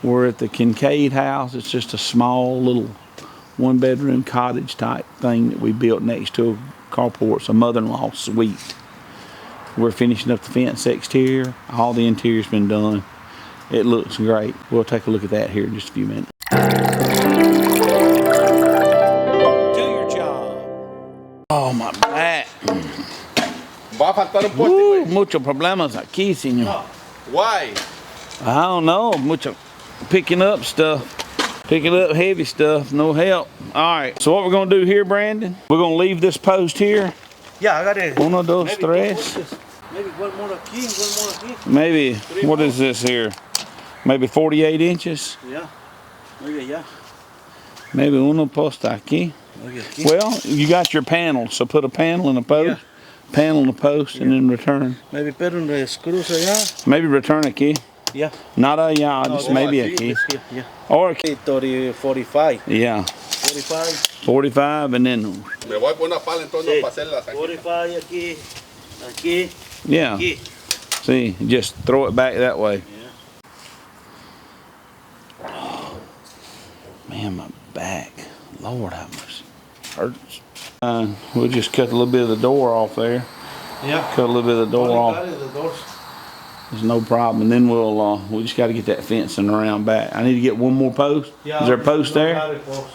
We're at the Kincaid house. It's just a small little 1-bedroom cottage type thing that we built next to a carport. It's a mother-in-law suite. We're finishing up the fence exterior. All the interior's been done. It looks great. We'll take a look at that here in just a few minutes. Do your job. Oh, my back. Va a faltar un poste, güey. Muchos problemas aquí, señor. No. Why? I don't know. Mucho picking up stuff. Picking up heavy stuff. No help. All right. So what we're going to do here, Brandon, we're going to leave this post here. Yeah, I got it. Uno, dos, tres. Maybe one more aquí, one more aquí. Maybe, what is this here? Maybe 48 inches? Yeah. Maybe, yeah. Maybe uno posta aquí. Maybe aquí. Well, you got your panel, so put a panel in a post. Yeah. Panel in a post, and then return. Maybe put on the screws allá. Maybe return aquí. Yeah. Not allá, just maybe aquí. Yeah. Or aquí. 30, 45. Yeah. 45. 45, and then. Me voy a poner una pala entonces para hacerlas aquí. 45 aquí. Aquí. Yeah. Aquí. See, just throw it back that way. Yeah. Oh, man, my back. Lord have mercy. Hurts. We'll just cut a little bit of the door off there. Yeah. Cut a little bit of the door off. The doors. There's no problem. And then we just got to get that fencing around back. I need to get one more post. Yeah, is there a post there? Post.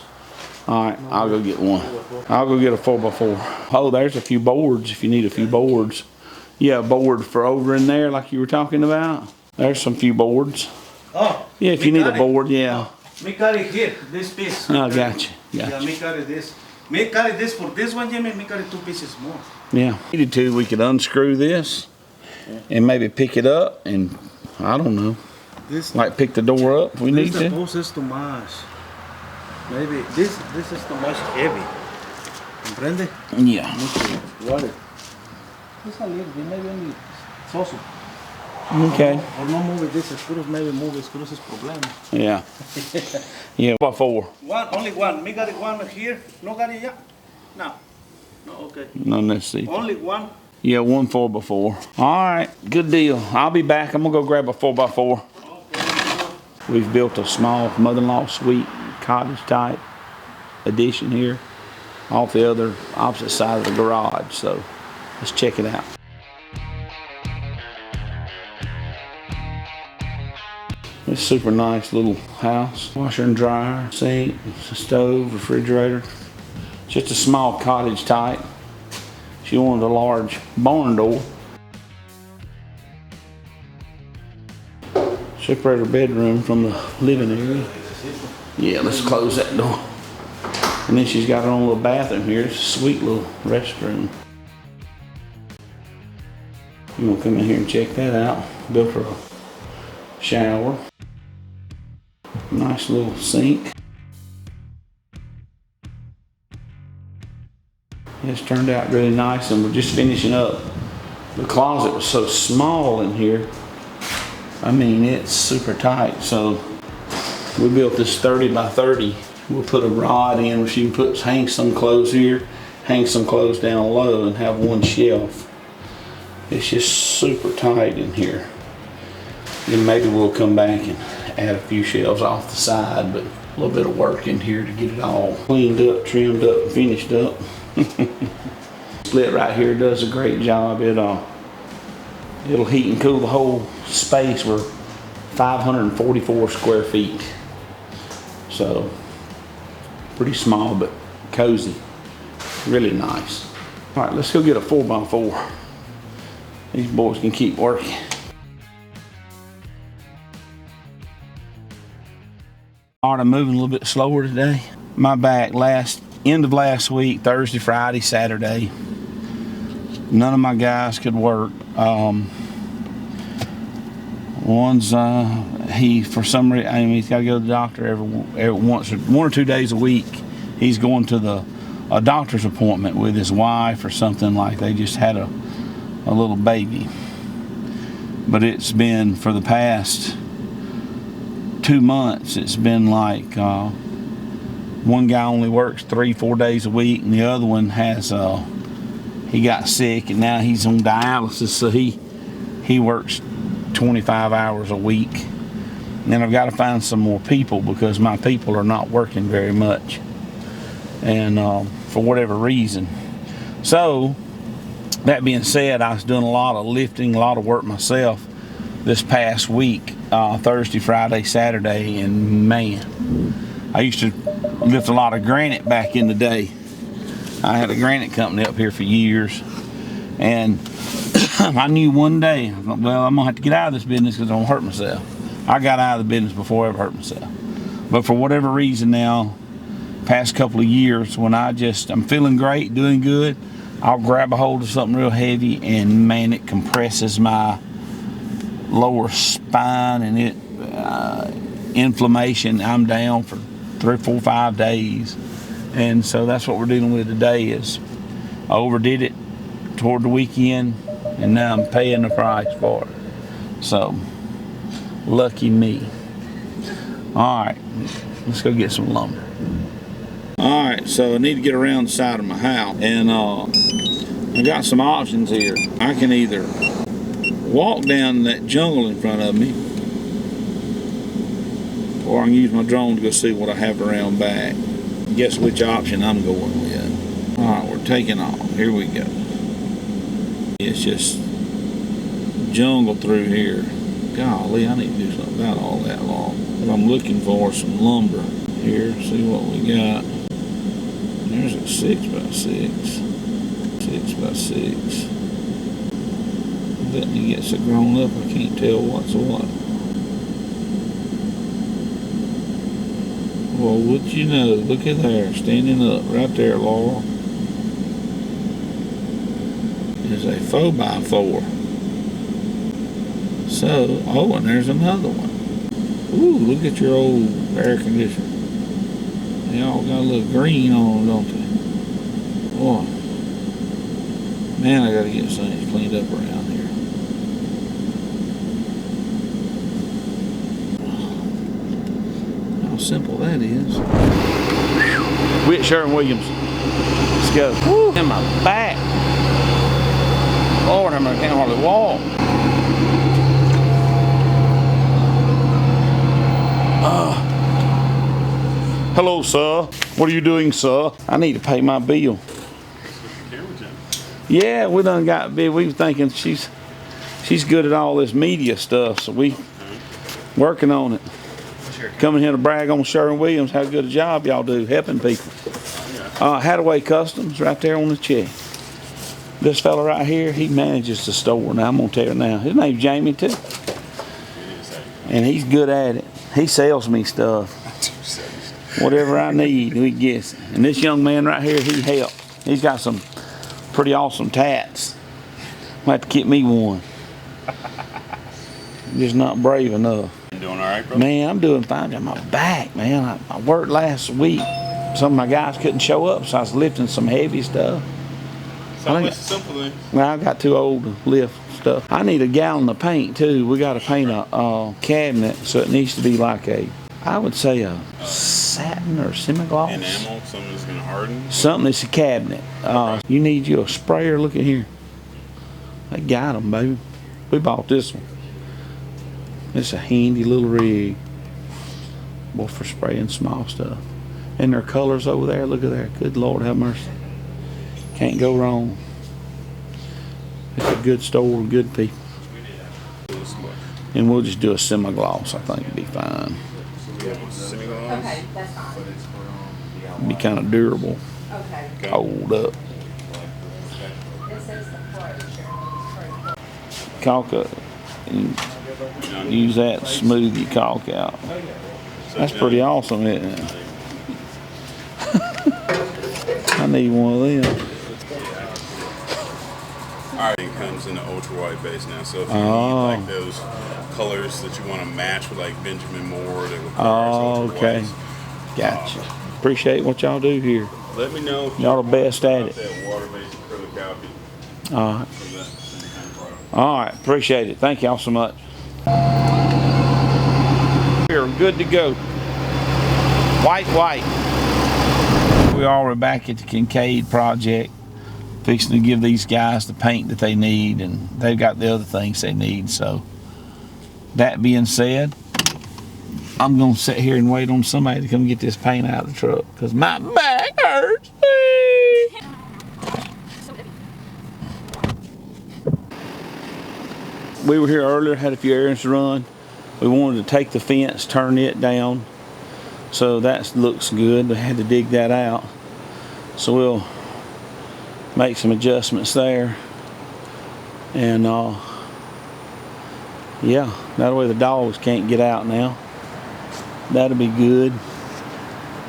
All right, I'll go get one. I'll go get a 4x4. Oh, there's a few boards if you need a few boards. Yeah, a board for over in there like you were talking about. There's some few boards. Oh. Yeah, if you need a board, yeah. Me carry here, this piece. Oh, gotcha. Yeah, me carry this. Me carry this for this one, Jimmy. Me carry 2 pieces more. Yeah. If we needed to, we could unscrew this and maybe pick it up and, I don't know, This like pick the door up if we need the to. post is too much. Maybe this is too much heavy. Comprende? Yeah. Mucho water. Just a little bit, maybe only so. Okay. Or no move this screws, maybe move the screws is problem. Yeah. Yeah, 4x4. Only one. Me got one here. No got it yet. No. No, okay. No necessity. Only one. Yeah, one 4x4. All right, good deal. I'll be back. I'm gonna go grab a 4x4. Okay. We've built a small mother-in-law suite, cottage type addition here off the other opposite side of the garage. So let's check it out. It's a super nice little house. Washer and dryer, sink, stove, refrigerator. Just a small cottage type. She wanted a large barn door. Separate her bedroom from the living area. Yeah, let's close that door. And then she's got her own little bathroom here. It's a sweet little restroom. You want to come in here and check that out. Built her a shower. Nice little sink. It's turned out really nice, and we're just finishing up. The closet was so small in here. I mean, it's super tight. So we built this 30 by 30. We'll put a rod in where she can hang some clothes here, hang some clothes down low, and have one shelf. It's just super tight in here. Then maybe we'll come back and add a few shelves off the side, but a little bit of work in here to get it all cleaned up, trimmed up, and finished up. Split right here does a great job. It'll heat and cool the whole space. We're 544 square feet. So pretty small, but cozy. Really nice. All right, let's go get a 4x4. These boys can keep working. All right, I'm moving a little bit slower today. My back end of last week, Thursday, Friday, Saturday, none of my guys could work. One's for some reason, I mean, he's got to go to the doctor every one or 2 days a week. He's going to a doctor's appointment with his wife or something, like they just had a little baby. But it's been, for the past 2 months, it's been like one guy only works 3-4 days a week, and the other one has he got sick and now he's on dialysis, so he works 25 hours a week. And I've got to find some more people because my people are not working very much. And for whatever reason. So, that being said, I was doing a lot of lifting, a lot of work myself this past week, Thursday, Friday, Saturday, and man, I used to lift a lot of granite back in the day. I had a granite company up here for years, and I knew one day, well, I'm gonna have to get out of this business because I'm gonna hurt myself. I got out of the business before I ever hurt myself. But for whatever reason now, past couple of years, when I'm feeling great, doing good, I'll grab a hold of something real heavy and man, it compresses my lower spine and it inflammation. I'm down for 3, 4, 5 days. And so that's what we're dealing with today is I overdid it toward the weekend and now I'm paying the price for it. So, lucky me. Alright, let's go get some lumber. Alright, so I need to get around the side of my house and I got some options here. I can either walk down that jungle in front of me or I can use my drone to go see what I have around back. Guess which option I'm going with. Alright, we're taking off. Here we go. It's just jungle through here. Golly, I need to do something about all that log. What I'm looking for is some lumber here. See what we got. There's a 6x6. 6x6. Letting it get so grown up I can't tell what's what. Well, what you know, look at there, standing up right there, Laura. Is a 4x4. So, oh, and there's another one. Ooh, look at your old air conditioner. They all got a little green on them, don't they? Boy. Man, I gotta get some of these cleaned up around here. How simple that is. We at Sherwin-Williams. Let's go. Woo, in my back. Lord, I can't hardly walk. Hello, sir. What are you doing, sir? I need to pay my bill. Yeah, we done got big. We were thinking she's good at all this media stuff, so we working on it. Coming here to brag on Sherwin-Williams, how good a job y'all do helping people. Hadaway Customs right there on the check. This fella right here, he manages the store. Now I'm gonna tell you now, his name's Jamie too, and he's good at it. He sells me stuff. Whatever I need, he gets it. And this young man right here, he helps. He's got some pretty awesome tats. I'll have to get me one. Just not brave enough. You doing all right, bro? Man, I'm doing fine. On my back, man. I worked last week. Some of my guys couldn't show up, so I was lifting some heavy stuff. Simple. Well, I got too old to lift stuff. I need a gallon of paint too. We got to paint a cabinet, so it needs to be like I would say a satin or semi-gloss. Enamel, something that's gonna harden. Something that's a cabinet. You need you a sprayer. Look at here. They got them, baby. We bought this one. It's a handy little rig. Boy, for spraying small stuff. And their colors over there. Look at there. Good Lord, have mercy. Can't go wrong. It's a good store, good people. And we'll just do a semi-gloss. I think it'd be fine. Okay, that's fine. Be kind of durable. Okay. Hold up. This is the closure. Caulk up. And use that to smooth your caulk out. That's pretty awesome, isn't it? I need one of them. Everything comes in an ultra wide base now, so if you need like those colors that you want to match with like Benjamin Moore that requires ultra Okay. whites, Gotcha. Appreciate what y'all do here. let me know. If Y'all the best at it. That water-based acrylic copy All right. for that same kind of product. All right. Appreciate it. Thank y'all so much. We're good to go. White. We are back at the Kincaid project. Fixing to give these guys the paint that they need, and they've got the other things they need. So that being said, I'm gonna sit here and wait on somebody to come get this paint out of the truck because my back hurts. We were here earlier, had a few errands to run. We wanted to take the fence, turn it down. So that looks good. We had to dig that out. So we'll make some adjustments there. And yeah, that way the dogs can't get out now. That'll be good.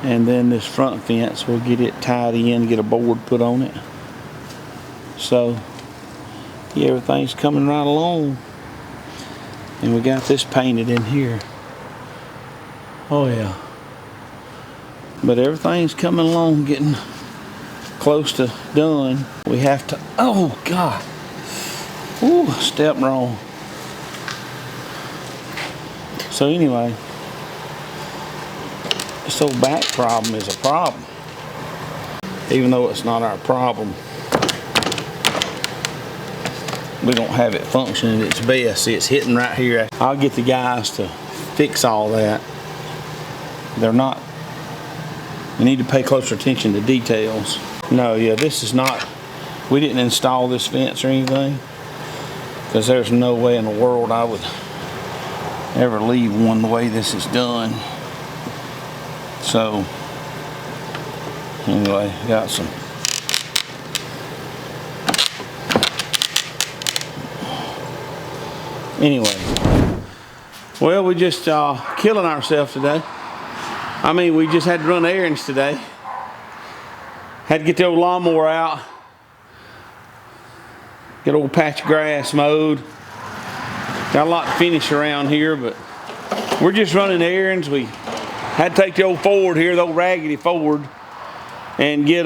And then this front fence, we'll get it tied in, get a board put on it. So yeah, everything's coming right along. And we got this painted in here. Oh yeah. But everything's coming along, getting close to done. We have to, oh God. Ooh, step wrong. So anyway, this old back problem is a problem. Even though it's not our problem. We don't have it functioning at its best. See, it's hitting right here. I'll get the guys to fix all that. They're not, we need to pay closer attention to details. No, yeah, this is not, we didn't install this fence or anything, because there's no way in the world I would ever leave one the way this is done. So, anyway, got some. Anyway, well, we just killing ourselves today. I mean, we just had to run errands today. Had to get the old lawnmower out. Get an old patch of grass mowed. Got a lot to finish around here, but we're just running errands. We had to take the old Ford here, the old raggedy Ford, and get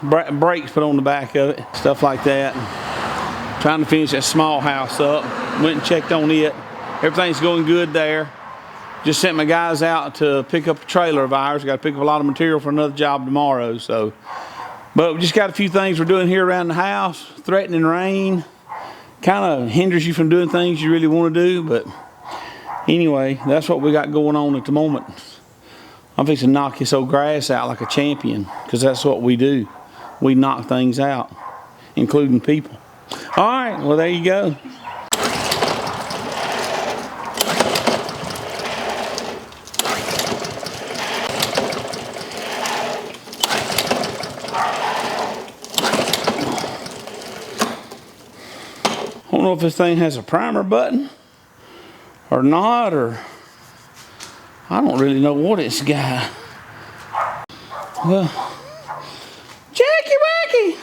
brakes put on the back of it, stuff like that. Trying to finish that small house up. Went and checked on it. Everything's going good there. Just sent my guys out to pick up a trailer of ours. Got to pick up a lot of material for another job tomorrow. So, but we just got a few things we're doing here around the house. Threatening rain kind of hinders you from doing things you really want to do. But anyway, that's what we got going on at the moment. I'm fixing to knock this old grass out like a champion, because that's what we do. We knock things out, including people. All right, well, there you go. I don't know if this thing has a primer button or not, or I don't really know what it's got. Well, Jackie Wacky!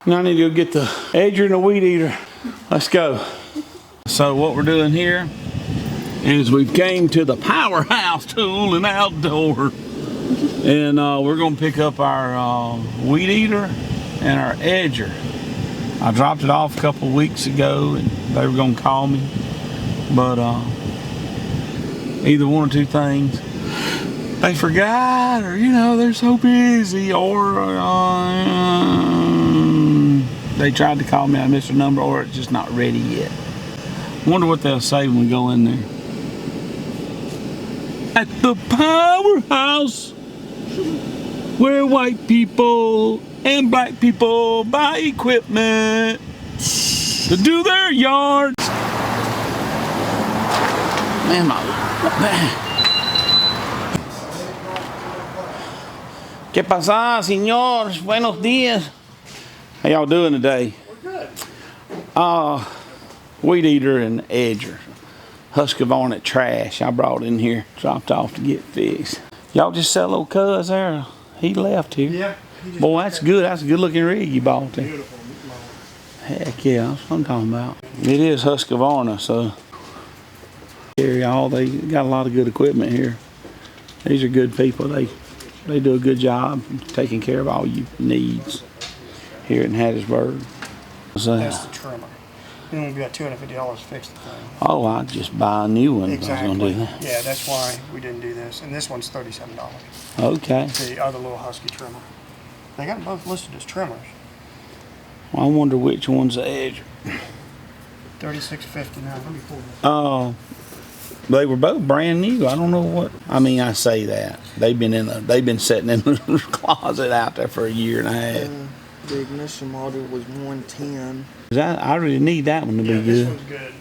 Now I need to go get the edger and the weed eater. Let's go. So what we're doing here is we've came to the Powerhouse Tool and Outdoor. And we're gonna pick up our weed eater and our edger. I dropped it off a couple weeks ago and they were gonna call me. But either one or two things. They forgot, or you know, they're so busy, or they tried to call me, I missed their number, or it's just not ready yet. Wonder what they'll say when we go in there. At the Powerhouse, where white people and black people buy equipment to do their yards. Man, man. ¿Qué pasa, señor? Buenos días. How y'all doing today? We're good. Weed eater and edger. Husqvarna trash I brought in here, dropped off to get fixed. Y'all just sell old cuz there? He left here. Yeah. Boy, that's good. That's a good looking rig you bought there. Beautiful. Heck yeah, that's what I'm talking about. It is Husqvarna, so carry all. They got a lot of good equipment here. These are good people. They do a good job taking care of all your needs here in Hattiesburg. So, That's the trimmer. You only got $250 to fix the thing. oh, I'd just buy a new one. Exactly. I was gonna do that. Yeah, that's why we didn't do this. And this one's $37. Okay. The other little Husky trimmer. They got them both listed as trimmers. Well, I wonder which one's the edge. $36.50 now. They were both brand new. I don't know what. I mean, I say that they've been sitting in the closet out there for a year and a half. The ignition model was 110. I really need that one to Yeah, be this good. one's good.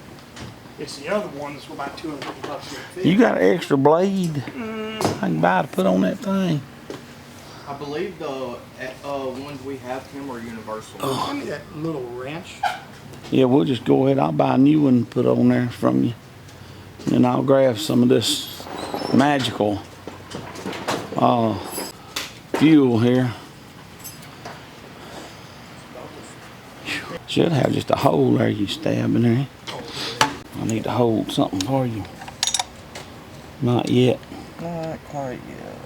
It's the other one that's about $250. You got an extra blade I can buy to put on that thing. I believe the ones we have, Tim, are universal. Give me that little wrench. Yeah, we'll just go ahead. I'll buy a new one and put on there from you. And I'll grab some of this magical fuel here. Should have just a hole there you stab in there. I need to hold something for you. Not yet. Not quite yet.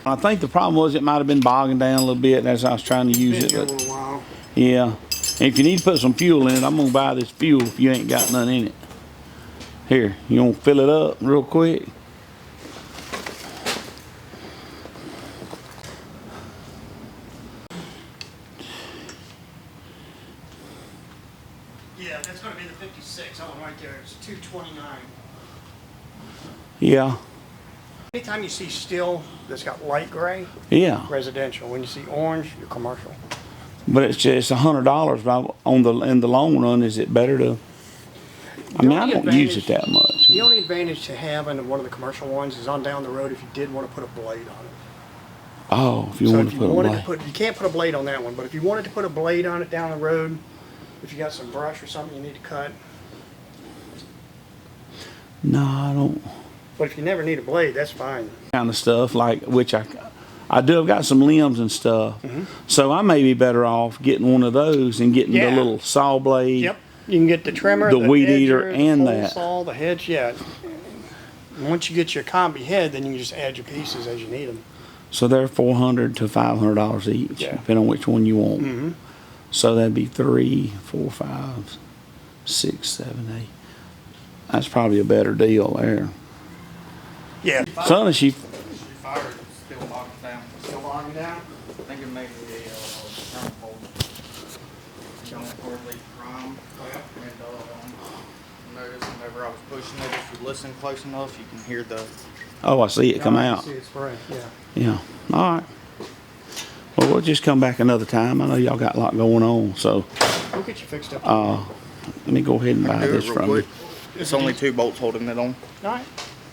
I think the problem was it might have been bogging down a little bit as I was trying to use Been it. here a But little while. yeah. And if you need to put some fuel in it, I'm gonna buy this fuel if you ain't got none in it. Here, you gonna fill it up real quick? Yeah, that's going to be the 56. That one right there. It's 229. Yeah. Anytime you see steel that's got light gray, Yeah. residential. When you see orange, you're commercial. But it's just $100. But in the long run, is it better to? I mean, I only don't use it advantage- that much. The only advantage to having one of the commercial ones is on down the road if you did want to put a blade on it. Oh, if you So want if to you put a wanted blade. to put, you can't put a blade on that one, but if you wanted to put a blade on it down the road, if you got some brush or something you need to cut, No, I don't. but if you never need a blade, that's fine. Kind of stuff like which I do. I've got some limbs and stuff, so I may be better off getting one of those and getting Yeah. the little saw blade. Yep, you can get the trimmer, The weed edger, eater, and the pole that. saw, the hedge, yeah. And once you get your combi head, then you can just add your pieces as you need them. So they're $400 to $500 each, Yeah. depending on which one you want. Mm-hmm. So that'd be 3, 4, 5, 6, 7, 8. That's probably a better deal there. Yeah. Son, is she? Fire still locked down. Still logging down? I think it may be a term folder. Don't hardly prime. And notice whenever I was pushing it, if you listen close enough, you can hear the. Oh, I see it come I out. see it spray, yeah. Yeah. All right. Well, we'll just come back another time. I know y'all got a lot going on, so We'll get you fixed up. let me go ahead and buy Do it this real from quick. you. It's only 2 bolts holding it on. All right.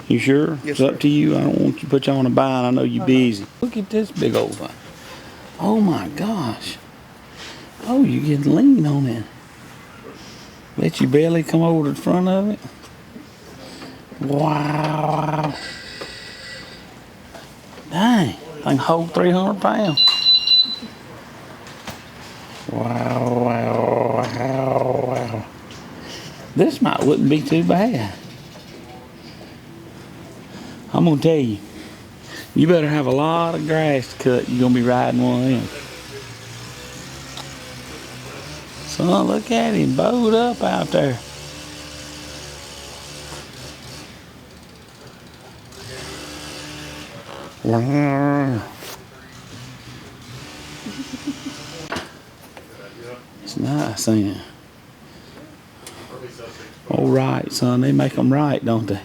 You sure? Yes, It's up sir. to you. I don't want to put you on a bind. I know you're busy. Look at this big old thing. Oh my gosh. Oh, you getting lean on it. Let your belly come over to the front of it. Wow. Dang. I can hold 300 pounds. Wow, wow, wow, wow. This wouldn't be too bad. I'm gonna tell you, you better have a lot of grass to cut. You're gonna be riding one of them. Son, look at him, bowed up out there. It's nice, ain't it? All right, son, they make them right, don't they?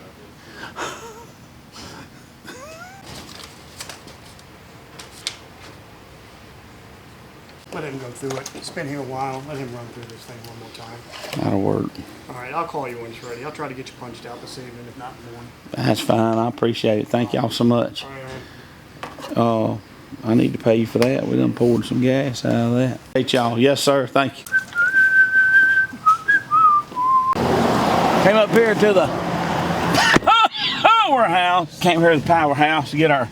Let him go through it. It's been here a while. Let him run through this thing one more time. That'll work. All right, I'll call you when it's ready. I'll try to get you punched out this evening, if not in the morning. That's fine. I appreciate it. Thank y'all so much. All right. I need to pay you for that. We done poured some gas out of that. Hey, y'all. Yes, sir. Thank you. Came up here to the powerhouse. Came here to the powerhouse to get our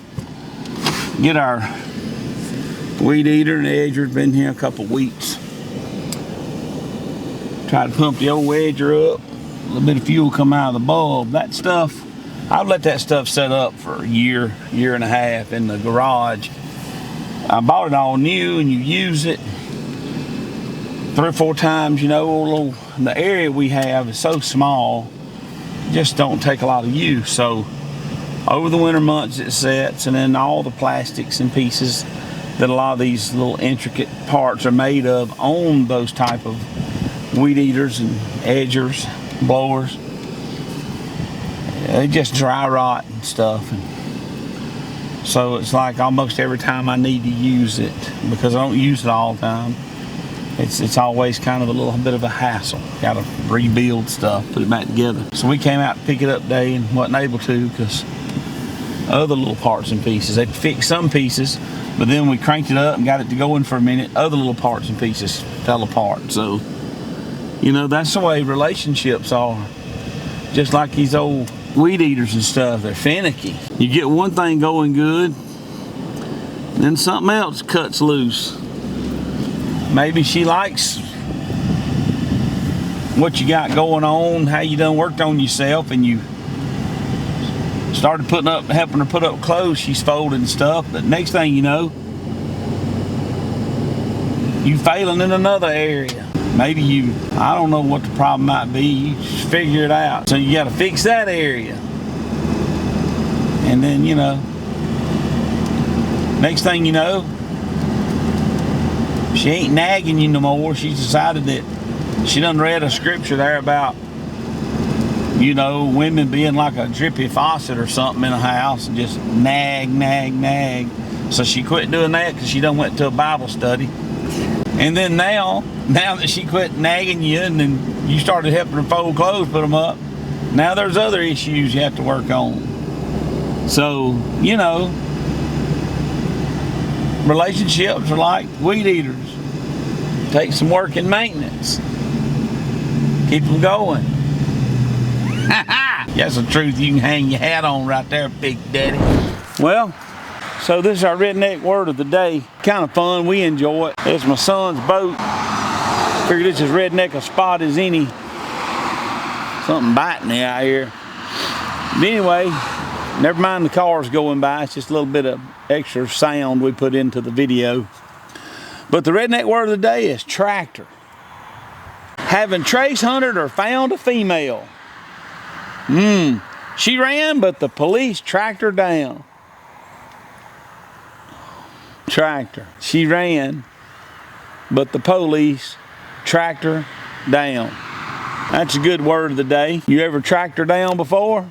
weed eater and edger. Been here a couple weeks. Tried to pump the old edger up. A little bit of fuel come out of the bulb. That stuff, I've let that stuff set up for a year and a half in the garage. I bought it all new, and you use it 3 or 4 times. You know, the area we have is so small, it just don't take a lot of use. So over the winter months it sets, and then all the plastics and pieces that a lot of these little intricate parts are made of on those type of weed eaters and edgers, blowers, they just dry rot and stuff. And so it's like almost every time I need to use it, because I don't use it all the time, it's always kind of a little bit of a hassle. Got to rebuild stuff, put it back together. So we came out to pick it up today and wasn't able to because other little parts and pieces. They fixed some pieces, but then we cranked it up and got it to going for a minute. Other little parts and pieces fell apart. So, you know, that's the way relationships are. Just like these old weed eaters and stuff, they're finicky. You get one thing going good, then something else cuts loose. Maybe she likes what you got going on, how you done worked on yourself, and you started helping her put up clothes she's folding and stuff, but next thing you know, you failing in another area. Maybe I don't know what the problem might be, you just figure it out. So you gotta fix that area. And then, you know, next thing you know, she ain't nagging you no more. She's decided that she done read a scripture there about, you know, women being like a drippy faucet or something in a house and just nag. So she quit doing that because she done went to a Bible study. And then now that she quit nagging you and then you started helping her fold clothes, put them up, now there's other issues you have to work on. So, you know, relationships are like weed eaters. Take some work and maintenance. Keep them going. That's the truth you can hang your hat on right there, Big Daddy. Well, so this is our redneck word of the day. Kind of fun, we enjoy it. It's my son's boat. Figured it's as redneck a spot as any. Something biting me out here. But anyway, never mind the cars going by. It's just a little bit of extra sound we put into the video. But the redneck word of the day is tractor. Having trace hunted or found a female. She ran, but the police tracked her down. Tractor. She ran, but the police tracked her down. That's a good word of the day. You ever tracked her down before?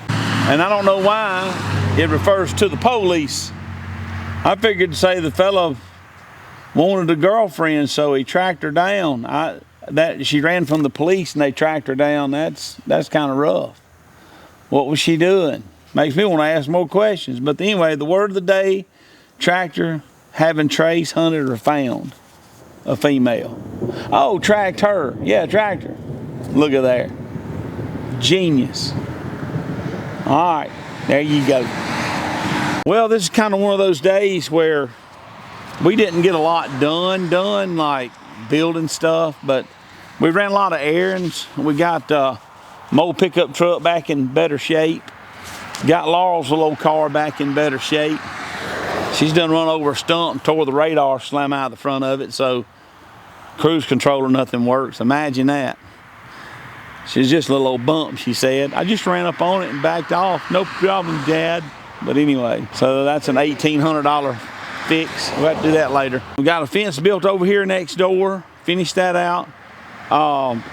And I don't know why it refers to the police. I figured to say the fella wanted a girlfriend, so he tracked her down. That she ran from the police and they tracked her down. That's kind of rough. What was she doing? Makes me want to ask more questions. But anyway, the word of the day, tractor, having trace hunted or found a female. Oh, tracked her. Yeah, tracked her. Look at there. Genius. All right, there you go. Well, this is kind of one of those days where we didn't get a lot done like building stuff, but we ran a lot of errands. We got my pickup truck back in better shape. Got Laurel's little car back in better shape. She's done run over a stump and tore the radar slam out of the front of it, so cruise control or nothing works. Imagine that. She's just a little old bump, she said. I just ran up on it and backed off. No problem, Dad. But anyway, so that's an $1,800 fix. We'll have to do that later. We got a fence built over here next door. Finished that out.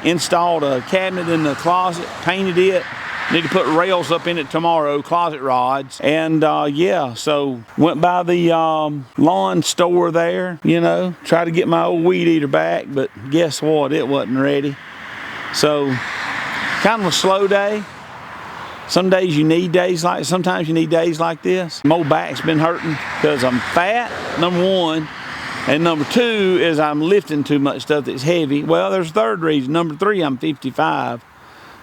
Installed a cabinet in the closet, painted it. Need to put rails up in it tomorrow, closet rods. And yeah, so went by the lawn store there, you know, tried to get my old weed eater back, but guess what? It wasn't ready. So kind of a slow day. Some days you need days like, sometimes you need days like this. My old back's been hurting because I'm fat, number one. And number two is I'm lifting too much stuff that's heavy. Well, there's a third reason. Number three, I'm 55,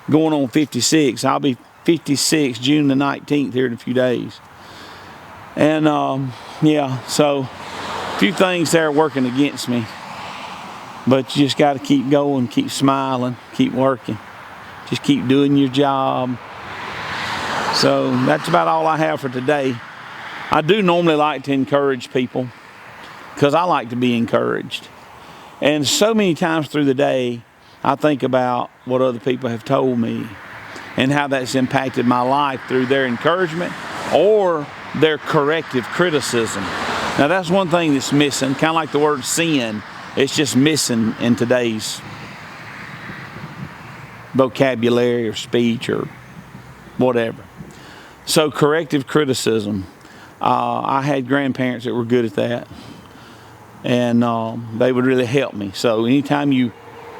going on 56. I'll be 56 June the 19th here in a few days. And yeah, so a few things there working against me. But you just got to keep going, keep smiling, keep working. Just keep doing your job. So that's about all I have for today. I do normally like to encourage people because I like to be encouraged. And so many times through the day, I think about what other people have told me and how that's impacted my life through their encouragement or their corrective criticism. Now that's one thing that's missing, kind of like the word sin. It's just missing in today's vocabulary or speech or whatever. So corrective criticism. I had grandparents that were good at that. And they would really help me. So anytime you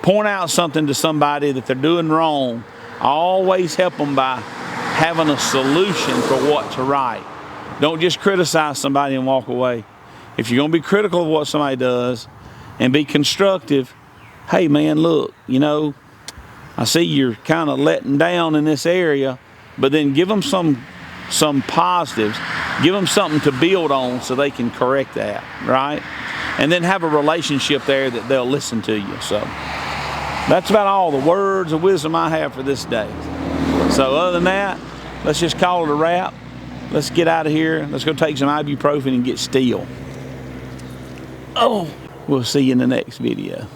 point out something to somebody that they're doing wrong, I always help them by having a solution for what to right. Don't just criticize somebody and walk away. If you're going to be critical of what somebody does and be constructive, hey man, look, you know, I see you're kind of letting down in this area, but then give them some positives. Give them something to build on so they can correct that, right? And then have a relationship there that they'll listen to you. So that's about all the words of wisdom I have for this day. So other than that, let's just call it a wrap. Let's get out of here. Let's go take some ibuprofen and get still. Oh, we'll see you in the next video.